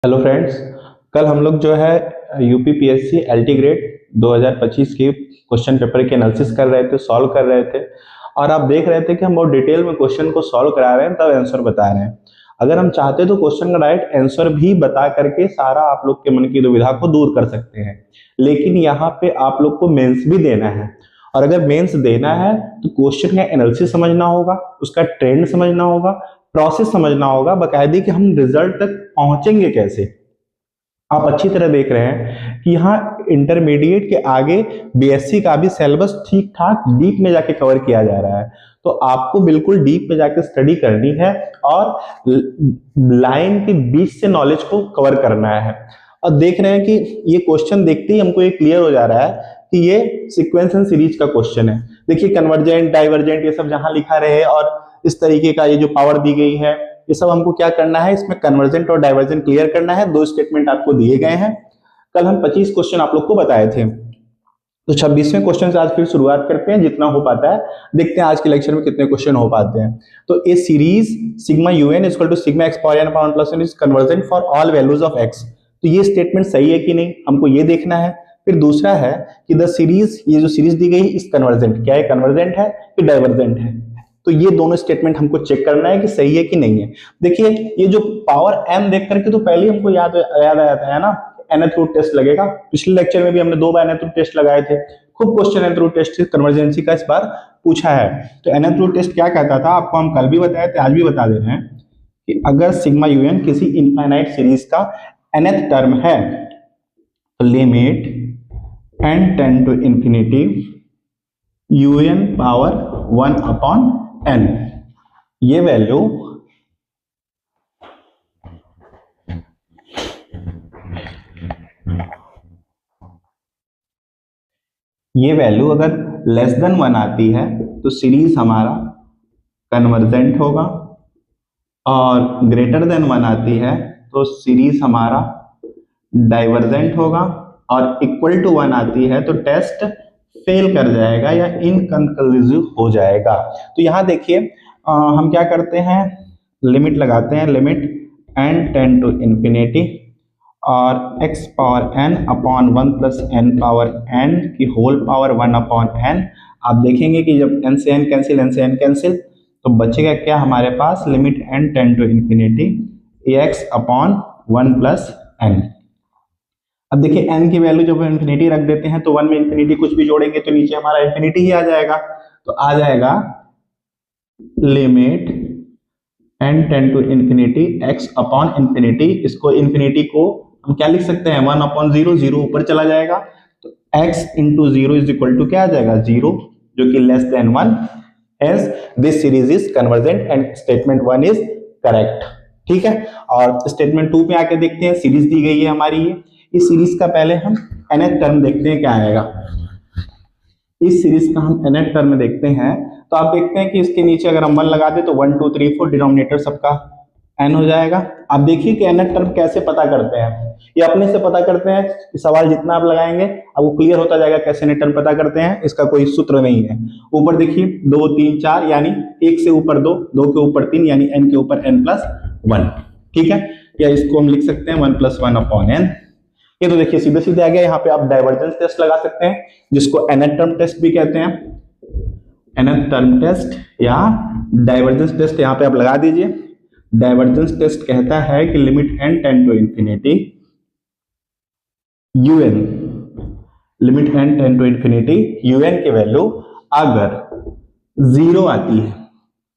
Hello friends. कल हम लोग जो है यूपीपीएससी एलटी ग्रेड 2025 की क्वेश्चन पेपर के एनालिसिस कर रहे थे, सॉल्व कर रहे थे। और आप देख रहे थे कि हम बहुत डिटेल में क्वेश्चन को सॉल्व करा रहे हैं, तब आंसर बता रहे हैं। अगर हम चाहते तो क्वेश्चन का राइट आंसर भी बता करके सारा आप लोग के मन की दुविधा को दूर कर सकते हैं, लेकिन यहाँ पे आप लोग को मेंस भी देना है। और अगर मेंस देना है तो क्वेश्चन का एनालिसिस समझना होगा, उसका ट्रेंड समझना होगा, प्रोसेस समझना होगा, बाकायदे कि हम रिजल्ट तक पहुंचेंगे कैसे। आप अच्छी तरह देख रहे हैं कि यहाँ इंटरमीडिएट के आगे बीएससी का भी सिलेबस ठीक ठाक डीप में जाके कवर किया जा रहा है। तो आपको बिल्कुल डीप में जाके स्टडी करनी है और लाइन के बीच से नॉलेज को कवर करना है। और देख रहे हैं कि ये क्वेश्चन देखते ही हमको ये क्लियर हो जा रहा है कि ये सीक्वेंस एंड सीरीज का क्वेश्चन है। देखिए कन्वर्जेंट, डाइवर्जेंट ये सब जहां लिखा रहे और इस तरीके का ये जो पावर दी गई है, ये सब हमको क्या करना है, इसमें कन्वर्जेंट और डाइवर्जेंट क्लियर करना है। दो स्टेटमेंट आपको दिए गए हैं। कल हम 25 क्वेश्चन आप लोग को बताए थे, तो 26वें क्वेश्चन से आज फिर शुरुआत करते हैं। जितना हो पाता है देखते हैं आज के लेक्चर में कितने क्वेश्चन हो पाते हैं। तो a series sigma u n equal to sigma x power n upon plus n is convergent for all values of x. तो ये स्टेटमेंट सही है कि नहीं, हमको ये देखना है। फिर दूसरा है कि द सीरीज, ये जो सीरीज दी गई इस कन्वर्जेंट, क्या है कन्वर्जेंट है कि डाइवर्जेंट है। तो ये दोनों स्टेटमेंट हमको चेक करना है कि सही है कि नहीं है। देखिए ये जो पावर एन देख करके तो पहले हमको याद आया था, है ना, nth रूट टेस्ट लगेगा। पिछले लेक्चर में भी हमने 2 बार nth रूट टेस्ट लगाए थे। खूब क्वेश्चन nth रूट टेस्ट कन्वर्जेंसी का इस बार पूछा है। तो nth रूट टेस्ट क्या कहता था आपको हम कल भी बताए थे, आज भी बता दे रहे हैं कि अगर सिग्मा यूएन किसी इनफाइनाइट सीरीज का nth टर्म है तो limit n tend to infinity un power 1 upon n, ये वैल्यू अगर लेस देन 1 आती है तो सीरीज हमारा कन्वर्जेंट होगा, और ग्रेटर देन 1 आती है तो सीरीज हमारा डाइवर्जेंट होगा, और इक्वल टू 1 आती है तो टेस्ट फेल कर जाएगा या इनकंक्लूसिव हो जाएगा। तो यहां देखिए हम क्या करते हैं, लिमिट लगाते हैं, limit n tend to infinity और x power n upon 1 plus n power n की होल पावर 1 अपॉन n। आप देखेंगे कि जब n से n कैंसिल, n से n कैंसिल, तो बचेगा क्या हमारे पास, limit n tend to infinity ax upon 1 plus n। अब देखिए n की वैल्यू जब हम इंफिनिटी रख देते हैं तो 1 में इंफिनिटी कुछ भी जोड़ेंगे तो नीचे हमारा इंफिनिटी ही आ जाएगा। तो आ जाएगा limit n tend to infinity x upon infinity, इसको इंफिनिटी को हम क्या लिख सकते हैं, 1 अपॉन 0, 0 ऊपर चला जाएगा तो x into 0 is equal to क्या आ जाएगा, 0, जो कि less than 1। Hence this series is convergent and statement 1 is correct। ठीक है, और स्टेटमेंट 2 पे आके देखते हैं। सीरीज दी गई है हमारी, ये इस सीरीज का पहले हम nth टर्म देखते हैं क्या आएगा। इस सीरीज का हम nth टर्म में देखते हैं तो आप देखते हैं कि इसके नीचे अगर हम 1 लगा दे तो 1 2 3 4 डिनोमिनेटर सबका n हो जाएगा। आप देखिए कि nth टर्म कैसे पता करते हैं, ये अपने से पता करते हैं। इस सवाल जितना आप लगाएंगे आपको क्लियर होता जाएगा कैसे nth टर्म पता करते हैं, इसका कोई सूत्र नहीं है। ऊपर देखिए 2 3 4 यानी 1 से ऊपर 2, 2 के ऊपर 3 यानी n के ऊपर n प्लस 1। ठीक है, या इसको हम लिख सकते हैं 1 प्लस 1 अपॉन n। ये तो देखिए सीधे सीधे आ गया। यहाँ पे आप डाइवर्जेंस टेस्ट लगा सकते हैं, जिसको nth टर्म टेस्ट भी कहते हैं, nth टर्म टेस्ट या डाइवर्जेंस टेस्ट यहाँ पे आप लगा दीजिए। डाइवर्जेंस टेस्ट कहता है कि limit n tend to infinity un, limit n tend to infinity un की वैल्यू अगर 0 आती है,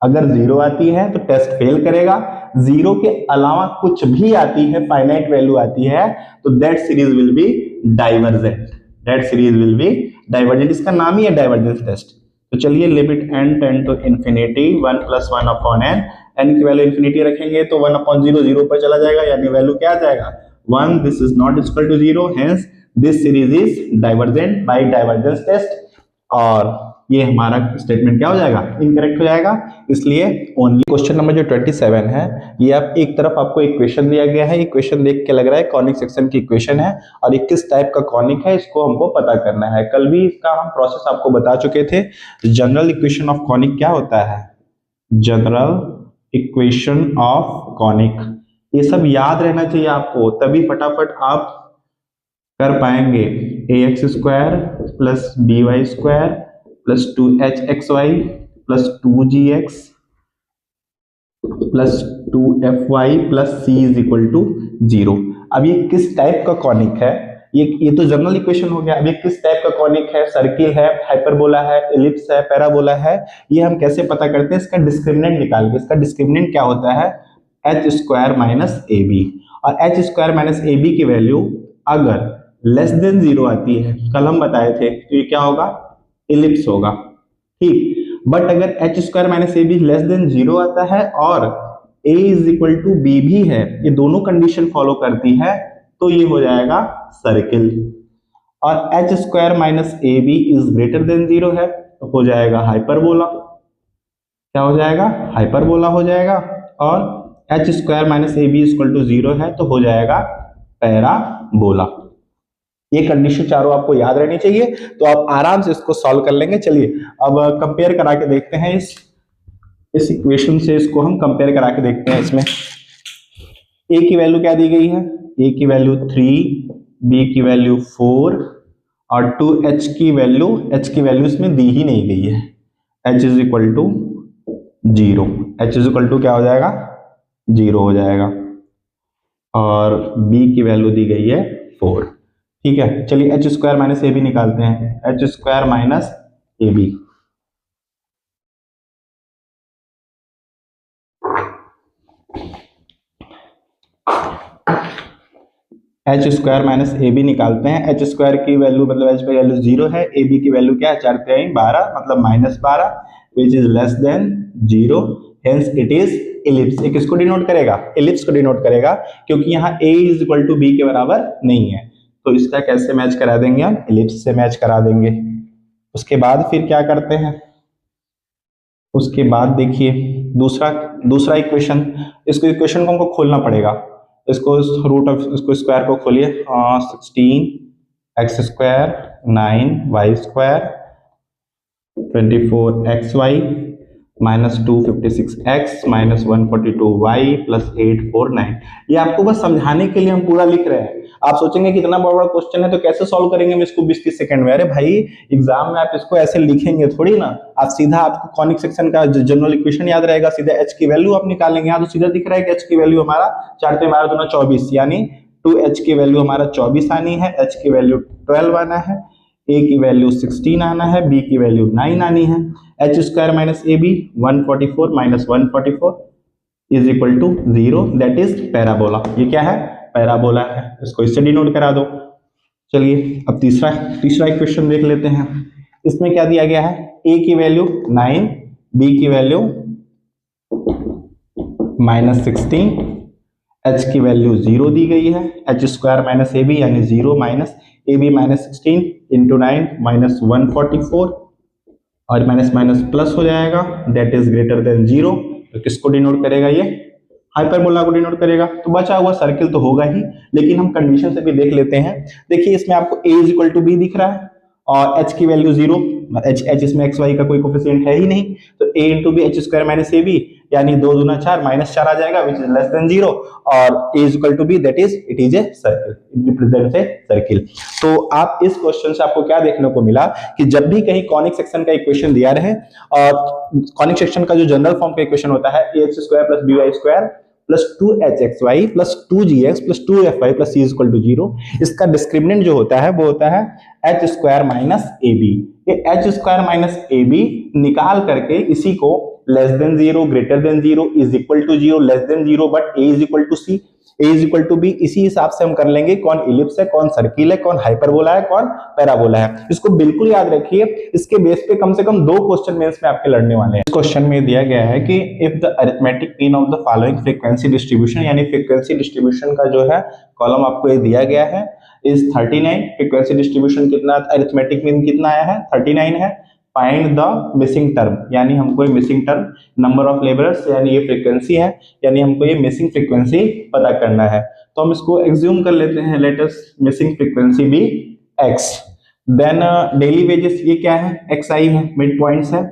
अगर 0 आती है तो टेस्ट फेल करेगा। 0 के अलावा कुछ भी आती है, फाइनाइट वैल्यू आती है, तो that series will be divergent, that series will be divergent. इसका नाम ही है डाइवर्जेंस टेस्ट। तो चलिए limit n tend to infinity 1 plus 1 upon n, n की वैल्यू इंफिनिटी रखेंगे तो 1 अपॉन 0, 0 पर चला जाएगा यानी वैल्यू क्या आ जाएगा, 1। This is not equal to 0, hence this series is divergent by divergence test. और ये हमारा स्टेटमेंट क्या हो जाएगा, इनकरेक्ट हो जाएगा। इसलिए ओनली क्वेश्चन नंबर जो 27 है, ये आप एक तरफ आपको इक्वेशन दिया गया है, इक्वेशन देख के लग रहा है कॉनिक सेक्शन की इक्वेशन है, और ये किस टाइप का कॉनिक है इसको हमको पता करना है। कल भी इसका हम प्रोसेस आपको बता चुके थे। जनरल इक्वेशन ऑफ कॉनिक क्या होता है, जनरल इक्वेशन ऑफ कॉनिक ये सब याद रहना चाहिए आपको, तभी फटाफट आप कर पाएंगे। ax square plus by square plus 2hxy plus 2gx plus 2fy plus c is equal to 0। अब ये किस टाइप का कॉनिक है? ये तो जनरल इक्वेशन हो गया। अब ये किस टाइप का कॉनिक है? सर्किल है, हाइपरबोला है, एलिप्स है, पैराबोला है? ये हम कैसे पता करते हैं? इसका डिस्क्रिमिनेंट निकाल के। इसका डिस्क्रिमिनेंट क्या होता है? एच स्क्वायर माइनस ए बी। और एच स्क्वायर माइनस ए बी की वैल्यू अगर लेस देन 0 आती है, कल हम बताए थे, तो ये क्या होगा? एलिप्स होगा, ठीक। बट अगर एच स्क्वायर माइनस ए बी लेस देन 0 आता है और a is equal to b भी है, ये दोनों कंडीशन फॉलो करती है, तो ये हो जाएगा सर्किल। और H square minus A b is greater than 0 है, तो हो जाएगा हाइपरबोला। क्या हो जाएगा? हाइपरबोला हो जाएगा। और H square minus A b equal to 0 है, तो हो जाएगा पैराबोला। ये कंडीशन चारों आपको याद रहनी चाहिए, तो आप आराम से इसको सॉल्व कर लेंगे। चलिए अब कंपेयर करा के देखते हैं, इस इक्वेशन से इसको हम कंपेयर करा के देखते हैं। इसमें a की वैल्यू क्या दी गई है? a की वैल्यू 3, b की वैल्यू 4 और 2h की वैल्यू इसमें दी ही नहीं गई है। h is equal to 0, h is equal to क्या हो जाएगा? 0 हो जाएगा। और b की वैल्यू दी गई है 4, ठीक है। चलिए एच स्क्वायर माइनस ए बी निकालते हैं। एच स्क्वायर माइनस ए बी, एच स्क्वायर माइनस ए बी निकालते हैं। एच स्क्वायर की वैल्यू मतलब एच की वैल्यू 0 है, ए बी की वैल्यू क्या है? 4 3 12 मतलब -12 which is less than 0, hence it is ellipse. ये किसको डिनोट करेगा? एलिप्स को डिनोट करेगा, क्योंकि यहाँ a is equal to b के बराबर नहीं है। तो इसका कैसे मैच करा देंगे हम? एलिप्स से मैच करा देंगे। उसके बाद फिर क्या करते हैं? उसके बाद देखिए दूसरा इक्वेशन, इसको इक्वेशन को हमको खोलना पड़ेगा। इसको रूट ऑफ इसको स्क्वायर को खोलिए। 16 x square 9 y square 24 x y minus 256 x minus 142 y plus 849। ये आपको बस समझाने के लिए हम पूरा लिख रहे हैं। आप सोचेंगे कि इतना बड़ा बड़ा क्वेश्चन है तो कैसे सॉल्व करेंगे हम इसको 20-30 सेकंड में? अरे भाई एग्जाम में आप इसको ऐसे लिखेंगे थोड़ी ना। आप सीधा आपको कॉनिक सेक्शन का जनरल इक्वेशन याद रहेगा, सीधा एच की वैल्यू आप निकालेंगे। यहाँ तो सीधा दिख रहा है कि एच की वैल्यू हमारा 4 3 12 दूना 24, यानी 2h की वैल्यू हमारा 24 आनी है, h की वैल्यू 12 आना है, a की वैल्यू 16 आना है, b की वैल्यू 9 आनी है। एच स्क्वायर माइनस ए बी 144 माइनस 144 is equal to 0, that is parabola. ये क्या है? पैराबोला है। इसको इससे डिनोट करा दो। चलिए अब तीसरा इक्वेशन देख लेते हैं। इसमें क्या दिया गया है? a की वैल्यू 9, b की वैल्यू -16, h की वैल्यू 0 दी गई है। एच स्क्वायर माइनस ए बी यानी 0 माइनस ए बी माइनस 16 इंटू 9 माइनस 144 और माइनस माइनस प्लस हो जाएगा, दैट इज ग्रेटर देन 0। तो किसको डिनोट करेगा? ये हाइपरबोला को डिनोट करेगा। तो बचा हुआ सर्किल तो होगा ही, लेकिन हम कंडीशन से भी देख लेते हैं। देखिए इसमें आपको a is equal to b दिख रहा है और h की वैल्यू 0, h इसमें एक्स वाई का कोई कोफिशिएंट है ही नहीं, तो a into b h square minus A b यानी 2 दूना 4 -4 आ जाएगा विच इज लेस देन 0 और a is equal to b, that is it is a circle, it represents a circle. तो आप इस क्वेश्चन से आपको क्या देखने को मिला कि जब भी कहीं कॉनिक सेक्शन का इक्वेशन दिया रहे और कॉनिक सेक्शन का जो जनरल फॉर्म का इक्वेशन होता है ax square plus by square plus 2hxy plus 2gx plus 2fy plus c equal to 0, इसका डिस्क्रिमिनेंट जो होता है वो होता है एच स्क्वायर माइनस ए बी। ये एच स्क्वायर माइनस ए बी निकाल करके इसी को less than 0, greater than 0, is equal to 0, less than 0 but a is equal to C, a is equal to B, इसी हिसाब से हम कर लेंगे कौन इलिप्स है, कौन सर्किल है, कौन हाइपरबोला है, कौन पैराबोला है। इसको बिल्कुल याद रखिए। इसके बेस पे कम से कम 2 क्वेश्चन मेंस में आपके लड़ने वाले हैं। इस क्वेश्चन में दिया गया है कि if the arithmetic mean of the following frequency distribution, यानी फ्रीक्वेंसी डिस्ट्रीब्यूशन का जो है कॉलम आपको ये दिया गया है इज 39। फ्रीक्वेंसी डिस्ट्रीब्यूशन कितना, अरिथमेटिक मीन कितना आया है? 39 है। फाइंड द मिसिंग टर्म, यानी हमको ये missing term number of labourers, यानी ये फ्रीक्वेंसी है, यानी हमको ये मिसिंग फ्रीक्वेंसी पता करना है। तो हम इसको एज्यूम कर लेते हैं, let us missing frequency b x। Then daily wages ये क्या है? xi है, मिड पॉइंट्स है,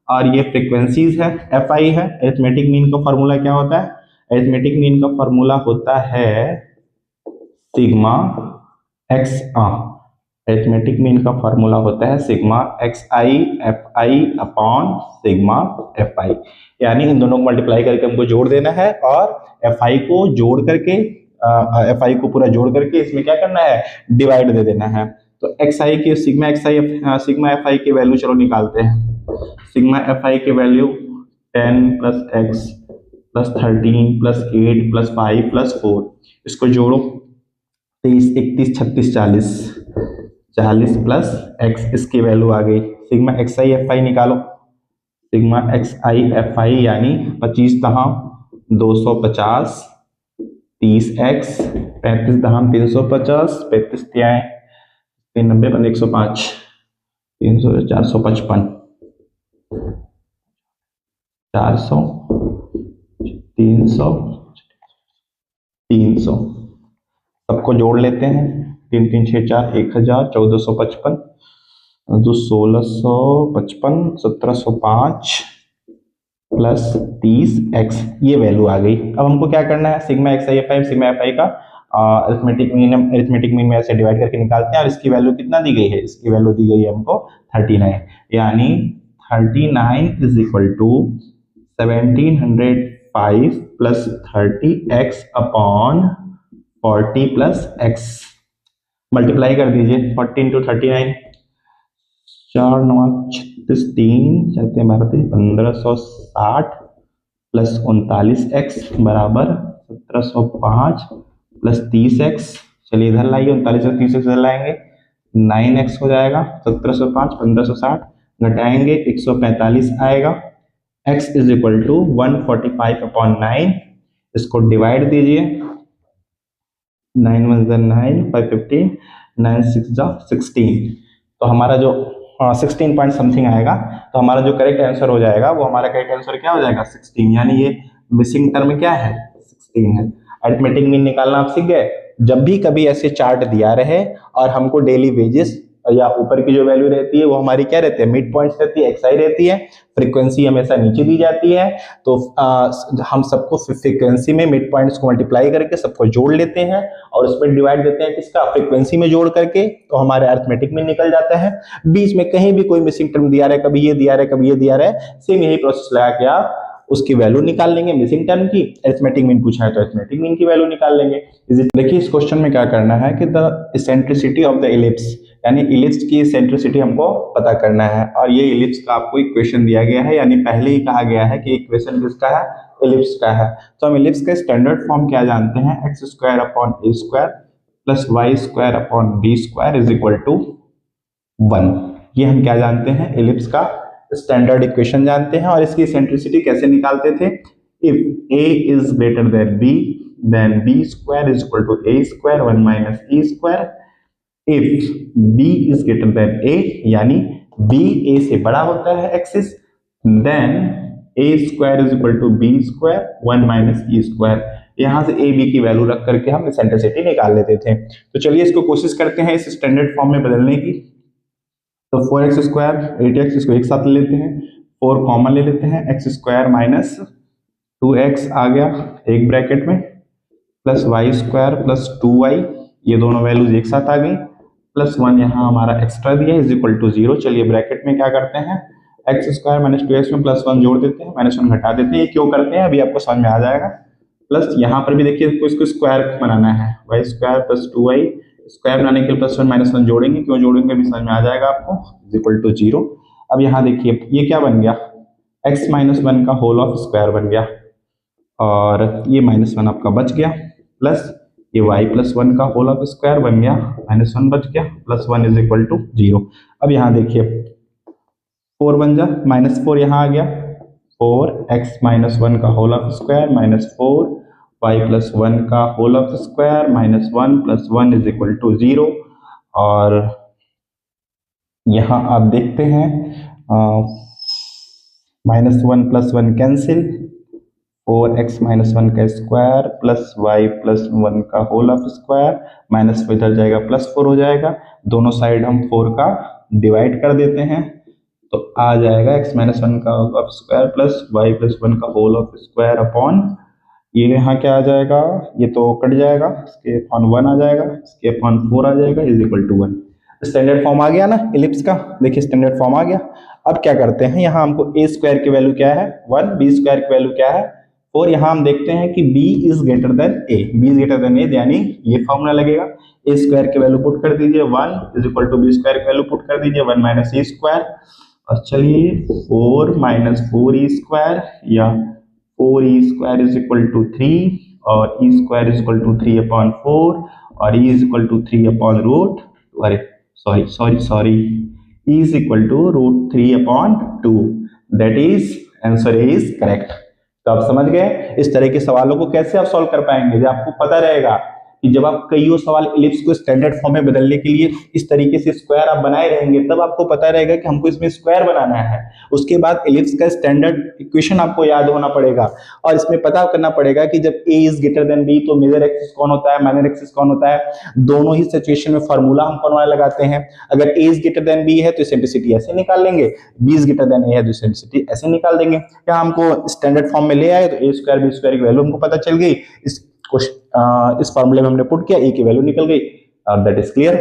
और ये फ्रीक्वेंसीज है fi है। अरिथमेटिक मीन का फॉर्मूला क्या होता है? अरिथमेटिक मीन का फॉर्मूला होता है सिग्मा एक्स, अरिथमेटिक मीन का फॉर्मूला होता है sigma X I F I upon sigma F I, यानी इन दोनों को मल्टीप्लाई करके हमको जोड़ देना है और एफ आई को जोड़ करके एफ आई को पूरा जोड़ करके इसमें क्या करना है, डिवाइड दे देना है। तो एक्स आई की sigma X I sigma F I की वैल्यू चलो निकालते हैं। सिग्मा एफ आई की value 10 plus X plus 13 plus 8 plus 5 plus 4, इसको जोड़ो 23 31 36 40, 40 प्लस एक्स, इसकी वैल्यू आ गई। Sigma X I F I निकालो, sigma X I F I यानी 25 दहाम 250, 30 एक्स 35 दहाम 350, 35 तियाएं 90 105, 300 455, 400 300 300, सबको जोड़ लेते हैं। 3 3 6 4 1000, 1455, 1655, 1705 प्लस 30 एक्स, ये वैल्यू आ गई। अब हमको क्या करना है, sigma X I F I sigma F आई का अरिथमेटिक मीन में ऐसे डिवाइड करके निकालते हैं और इसकी वैल्यू कितना दी गई है, इसकी वैल्यू दी गई है हमको 39, यानी 39 is equal to 1705 plus 30x upon 40 plus x, multiply कर दीजिए 40 इंटू 39, 4 9 36 3 जाते हैं 1560 प्लस 39x बराबर 1705 प्लस 30x, चलिए इधर लाइए 39 और 30 इधर लाएंगे 9x हो जाएगा, 1705 1560 घटाएंगे 145 आएगा, x is equal to 145 upon 9, इसको डिवाइड दीजिए 9 1 9 5 15 9 6 16, तो हमारा जो 16 पॉइंट समथिंग आएगा। तो हमारा जो करेक्ट आंसर हो जाएगा वो हमारा करेक्ट आंसर क्या हो जाएगा 16, यानी ये मिसिंग टर्म क्या है 16 है। अरिथमेटिक मीन निकालना आप सीख गए। जब भी कभी ऐसे चार्ट दिया रहे और हमको डेली वेजेस या ऊपर की जो वैल्यू रहती है वो हमारी क्या रहती है, मिड पॉइंट्स रहती है, एक्सआई रहती है, फ्रीक्वेंसी हमेशा नीचे दी जाती है, तो हम सबको फ्रीक्वेंसी में मिड पॉइंट्स को मल्टीप्लाई करके सबको जोड़ लेते हैं और उसमें डिवाइड देते हैं किसका, फ्रीक्वेंसी में जोड़ करके, तो हमारे अरिथमेटिक में निकल जाता है। बीच में कहीं भी कोई मिसिंग टर्म दिया रहा है, कभी ये दिया रहा है कभी ये दिया रहा है, सेम यही प्रोसेस लगा के आप उसकी वैल्यू निकाल लेंगे मिसिंग टर्म की। अरिथमेटिक मीन पूछा है तो अरिथमेटिक मीन की वैल्यू निकाल लेंगे। देखिए इस क्वेश्चन में क्या करना है कि the eccentricity of the ellipse, यानी इलिप्स की इसेंट्रिसिटी हमको पता करना है, और ये इलिप्स का आपको इक्वेशन दिया गया है, यानी पहले ही कहा गया है कि इक्वेशन किसका है, इलिप्स का है। तो हम इलिप्स का स्टैंडर्ड फॉर्म क्या जानते हैं, x square upon a square plus y square upon b square is equal to 1, ये हम क्या जानते हैं, इलिप्स का स्टैंडर्ड इक्वेशन जानते हैं। और इसकी इसेंट्रिसिटी कैसे निकालते थे, if a is greater than b then b square is equal to a square 1 minus e square, if b is greater than a यानी b a से बड़ा होता है axis, then a square is equal to b square 1 minus e square, यहां से a b की value रख करके हम इसेंट्रिसिटी निकाल लेते थे। तो चलिए इसको कोशिश करते हैं इस स्टैंडर्ड फॉर्म में बदलने की। तो 4x स्क्वायर 8x, इसको एक साथ ले लेते हैं, 4 कॉमन ले लेते हैं, x स्क्वायर माइनस 2x आ गया एक ब्रैकेट में, plus y square plus 2y, ये दोनों वैल्यूज एक साथ आ गई, प्लस 1 यहाँ हमारा एक्स्ट्रा दिया इज इक्वल टू 0। चलिए ब्रैकेट में क्या करते हैं, x स्क्वायर माइनस 2x में प्लस 1 जोड़ देते हैं, माइनस 1 घटा देते हैं। ये क्यों करते हैं अभी आपको समझ में आ जाएगा। प्लस यहाँ पर भी देखिए इसको स्क्वायर बनाना है, y square plus 2y square बनाने के लिए प्लस 1 माइनस 1 जोड़ेंगे, क्यों जोड़ेंगे अभी समझ में आ जाएगा आपको, इज इक्वल टू 0। अब यहाँ देखिए ये क्या बन गया, x माइनस 1 का होल ऑफ स्क्वायर बन गया, और ये माइनस 1 आपका बच गया, प्लस ये y प्लस 1 का होल ऑफ स्क्वायर बन गया, माइनस 1 बच गया, प्लस 1 इज इक्वल टू 0। अब यहाँ देखिए 4 बन जा, माइनस 4 यहाँ आ गया, 4x माइनस 1 का whole of square minus 4 y plus 1 का whole of square minus 1 plus 1 is equal to 0। और यहाँ आप देखते हैं minus 1 plus 1 cancel, 4x minus 1 का स्क्वायर प्लस y प्लस 1 का होल ऑफ स्क्वायर माइनस इधर जाएगा प्लस 4 हो जाएगा, दोनों साइड हम 4 का डिवाइड कर देते हैं, तो आ जाएगा x माइनस 1 का whole of square plus y plus 1 का होल ऑफ स्क्वायर अपॉन ये यहाँ क्या आ जाएगा, ये तो कट जाएगा, इसके अपॉन 1 आ जाएगा, इसके अपॉन 4 आ जाएगा, is equal to 1। Standard form आ गया ना इलिप्स का, देखिए स्टैंडर्ड फॉर्म आ गया। अब क्या करते हैं, यहाँ हमको ए स्क्वायर की वैल्यू क्या है 1, बी स्क्वायर की वैल्यू क्या है 4। यहाँ हम देखते हैं कि b is greater than a, b is greater than a, यानी ये फॉर्मूला लगेगा। a स्क्वायर की वैल्यू पुट कर दीजिए 1 इज इक्वल टू b स्क्वायर की वैल्यू पुट कर दीजिए 1 माइनस ए स्क्वायर, और चलिए 4 माइनस 4e स्क्वायर या 4e square is equal to 3, और e square is equal to 3 upon 4, और e is equal to 3 upon root, अरे sorry e is equal to root 3 upon 2, that is answer is correct. तो आप समझ गए इस तरह के सवालों को कैसे आप सॉल्व कर पाएंगे, जब आपको पता रहेगा कि जब आप कईयों सवाल इलिप्स को स्टैंडर्ड फॉर्म में बदलने के लिए इस तरीके से स्क्वायर आप बनाए रहेंगे, तब आपको पता रहेगा कि हमको इसमें स्क्वायर बनाना है। उसके बाद इलिप्स का स्टैंडर्ड इक्वेशन आपको याद होना पड़ेगा, और इसमें पता करना पड़ेगा कि जब a is greater then b तो मेजर एक्सिस कौन होता है, माइनर एक्सिस कौन होता है। दोनों ही सिचुएशन में फार्मूला हम कौन वाला लगाते हैं। अगर a is greater then b है तो इसेंट्रिसिटी ऐसे निकाल लेंगे, b is greater than a है तो इसेंट्रिसिटी ऐसे निकाल देंगे। क्या हमको स्टैंडर्ड फॉर्म में ले आए तो a स्क्वायर b स्क्वायर की वैल्यू हमको पता चल गई, इस फार्मूले में हमने पुट किया, ए की वैल्यू निकल गई। That is clear.